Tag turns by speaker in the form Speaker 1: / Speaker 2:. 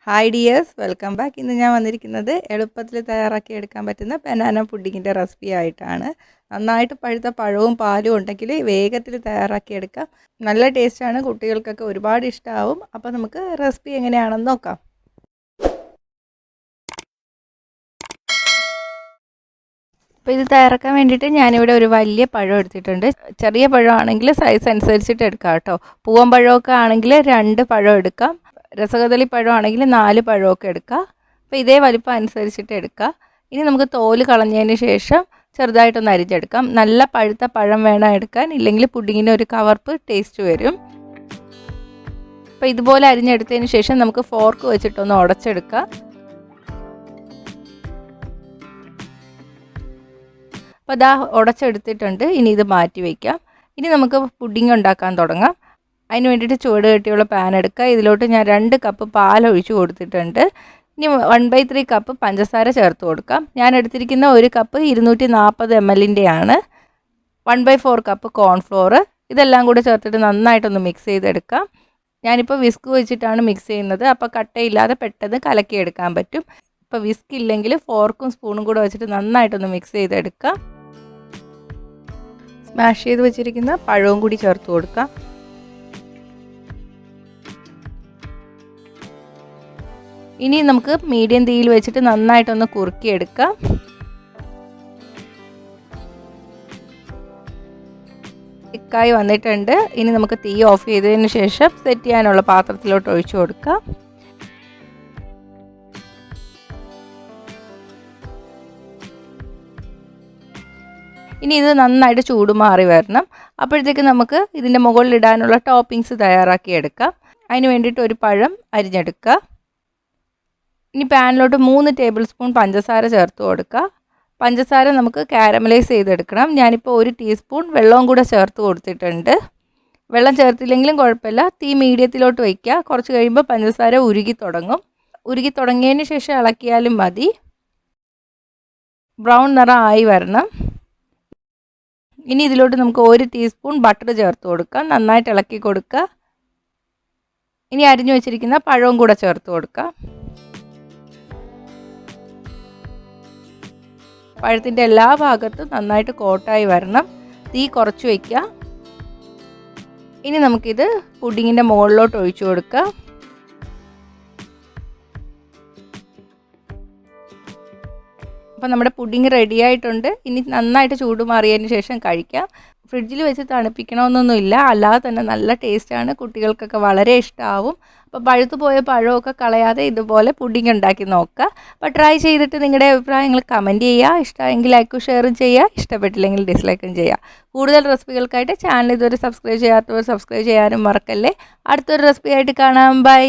Speaker 1: Hi dears, welcome back. ഇന്ന് ഞാൻ വന്നിരിക്കുന്നത് എളുപ്പത്തിൽ തയ്യാറാക്കി എടുക്കാൻ പറ്റുന്ന ബനാന പുഡിങ്ങിൻ്റെ റെസിപ്പി ആയിട്ടാണ്. നന്നായിട്ട് പഴുത്ത പഴവും പാലും ഉണ്ടെങ്കിൽ വേഗത്തിൽ തയ്യാറാക്കി എടുക്കാം. നല്ല ടേസ്റ്റാണ്, കുട്ടികൾക്കൊക്കെ ഒരുപാട് ഇഷ്ടമാവും. അപ്പോൾ നമുക്ക് റെസിപ്പി എങ്ങനെയാണെന്ന് നോക്കാം. അപ്പോൾ ഇത് തയ്യാറാക്കാൻ വേണ്ടിയിട്ട് ഞാനിവിടെ ഒരു വലിയ പഴം എടുത്തിട്ടുണ്ട്. ചെറിയ പഴമാണെങ്കിൽ സൈസ് അനുസരിച്ചിട്ട് എടുക്കാം കേട്ടോ. പൂവൻ പഴമൊക്കെ ആണെങ്കിൽ 2 പഴം എടുക്കാം. രസകദളി പഴമാണെങ്കിൽ 4 പഴമൊക്കെ എടുക്കുക. അപ്പോൾ ഇതേ വലിപ്പം അനുസരിച്ചിട്ട് എടുക്കുക. ഇനി നമുക്ക് തോല് കളഞ്ഞതിന് ശേഷം ചെറുതായിട്ടൊന്ന് അരിഞ്ഞെടുക്കാം. നല്ല പഴുത്ത പഴം വേണം എടുക്കാൻ, ഇല്ലെങ്കിൽ പുഡിങ്ങിന് ഒരു കവർപ്പ് ടേസ്റ്റ് വരും. അപ്പോൾ ഇതുപോലെ അരിഞ്ഞെടുത്തതിന് ശേഷം നമുക്ക് ഫോർക്ക് വെച്ചിട്ടൊന്ന് ഉടച്ചെടുക്കാം. അപ്പോൾ അതാ ഉടച്ചെടുത്തിട്ടുണ്ട്. ഇനി ഇത് മാറ്റി വയ്ക്കാം. ഇനി നമുക്ക് പുഡിങ് ഉണ്ടാക്കാൻ തുടങ്ങാം. അതിന് വേണ്ടിയിട്ട് ചുവട് കെട്ടിയുള്ള പാൻ എടുക്കുക. ഇതിലോട്ട് ഞാൻ 2 കപ്പ് പാൽ ഒഴിച്ച് കൊടുത്തിട്ടുണ്ട്. ഇനി 1/3 കപ്പ് പഞ്ചസാര ചേർത്ത് കൊടുക്കാം. ഞാൻ എടുത്തിരിക്കുന്ന 1 കപ്പ് 240 ml-ൻ്റെയാണ്. 1/4 കപ്പ് കോൺഫ്ലോർ, ഇതെല്ലാം കൂടെ ചേർത്തിട്ട് നന്നായിട്ടൊന്ന് മിക്സ് ചെയ്തെടുക്കാം. ഞാനിപ്പോൾ വിസ്ക് വെച്ചിട്ടാണ് മിക്സ് ചെയ്യുന്നത്. അപ്പോൾ കട്ടയില്ലാതെ പെട്ടെന്ന് കലക്കിയെടുക്കാൻ പറ്റും. ഇപ്പോൾ വിസ്ക് ഇല്ലെങ്കിൽ ഫോർക്കും സ്പൂണും കൂടെ വെച്ചിട്ട് നന്നായിട്ടൊന്ന് മിക്സ് ചെയ്തെടുക്കാം. സ്മാഷ് ചെയ്ത് വെച്ചിരിക്കുന്ന പഴവും കൂടി ചേർത്ത് കൊടുക്കാം. ഇനി നമുക്ക് മീഡിയം തീയിൽ വെച്ചിട്ട് നന്നായിട്ടൊന്ന് കുറുക്കിയെടുക്കാം. തിക്കായി വന്നിട്ടുണ്ട്. ഇനി നമുക്ക് തീ ഓഫ് ചെയ്തതിന് ശേഷം സെറ്റ് ചെയ്യാനുള്ള പാത്രത്തിലോട്ട് ഒഴിച്ചു കൊടുക്കാം. ഇനി ഇത് നന്നായിട്ട് ചൂട് മാറി വരണം. അപ്പോഴത്തേക്ക് നമുക്ക് ഇതിൻ്റെ മുകളിലിടാനുള്ള ടോപ്പിങ്സ് തയ്യാറാക്കിയെടുക്കാം. അതിന് വേണ്ടിയിട്ട് ഒരു പഴം അരിഞ്ഞെടുക്കുക. ഇനി പാനിലോട്ട് 3 ടേബിൾ സ്പൂൺ പഞ്ചസാര ചേർത്ത് കൊടുക്കുക. പഞ്ചസാര നമുക്ക് കാരമലൈസ് ചെയ്തെടുക്കണം. ഞാനിപ്പോൾ 1 ടീസ്പൂൺ വെള്ളവും കൂടെ ചേർത്ത് കൊടുത്തിട്ടുണ്ട്. വെള്ളം ചേർത്തില്ലെങ്കിലും കുഴപ്പമില്ല. തീ മീഡിയത്തിലോട്ട് വയ്ക്കുക. കുറച്ച് കഴിയുമ്പോൾ പഞ്ചസാര ഉരുകി തുടങ്ങും. ഉരുകി തുടങ്ങിയതിന് ശേഷം ഇളക്കിയാലും മതി. ബ്രൗൺ നിറം ആയി വരണം. ഇനി ഇതിലോട്ട് നമുക്ക് 1 ടീസ്പൂൺ ബട്ടർ ചേർത്ത് കൊടുക്കാം. നന്നായിട്ട് ഇളക്കി കൊടുക്കുക. ഇനി അരിഞ്ഞു വെച്ചിരിക്കുന്ന പഴവും കൂടെ ചേർത്ത് കൊടുക്കാം. പഴത്തിൻ്റെ എല്ലാ ഭാഗത്തും നന്നായിട്ട് കോട്ടായി വരണം. തീ കുറച്ച് വയ്ക്കുക. ഇനി നമുക്കിത് പുഡിങ്ങിൻ്റെ മുകളിലോട്ട് ഒഴിച്ചു കൊടുക്കാം. അപ്പോൾ നമ്മുടെ പുഡിങ് റെഡി ആയിട്ടുണ്ട്. ഇനി നന്നായിട്ട് ചൂട് മാറിയതിന് ശേഷം കഴിക്കാം. ഫ്രിഡ്ജിൽ വെച്ച് തണുപ്പിക്കണമെന്നൊന്നുമില്ല, അല്ലാതെ തന്നെ നല്ല ടേസ്റ്റാണ്. കുട്ടികൾക്കൊക്കെ വളരെ ഇഷ്ടമാവും. അപ്പോൾ പഴുത്തു പോയ പഴമൊക്കെ കളയാതെ ഇതുപോലെ പുഡിങ് ഉണ്ടാക്കി നോക്കുക. അപ്പോൾ ട്രൈ ചെയ്തിട്ട് നിങ്ങളുടെ അഭിപ്രായങ്ങൾ കമൻറ്റ് ചെയ്യുക. ഇഷ്ടമെങ്കിൽ ലൈക്കും ഷെയറും ചെയ്യുക. ഇഷ്ടപ്പെട്ടില്ലെങ്കിൽ ഡിസ്ലൈക്കും ചെയ്യുക. കൂടുതൽ റെസിപ്പികൾക്കായിട്ട് ചാനൽ ഇതുവരെ സബ്സ്ക്രൈബ് ചെയ്യാത്തവർ സബ്സ്ക്രൈബ് ചെയ്യാനും മറക്കല്ലേ. അടുത്തൊരു റെസിപ്പി ആയിട്ട് കാണാം. ബൈ.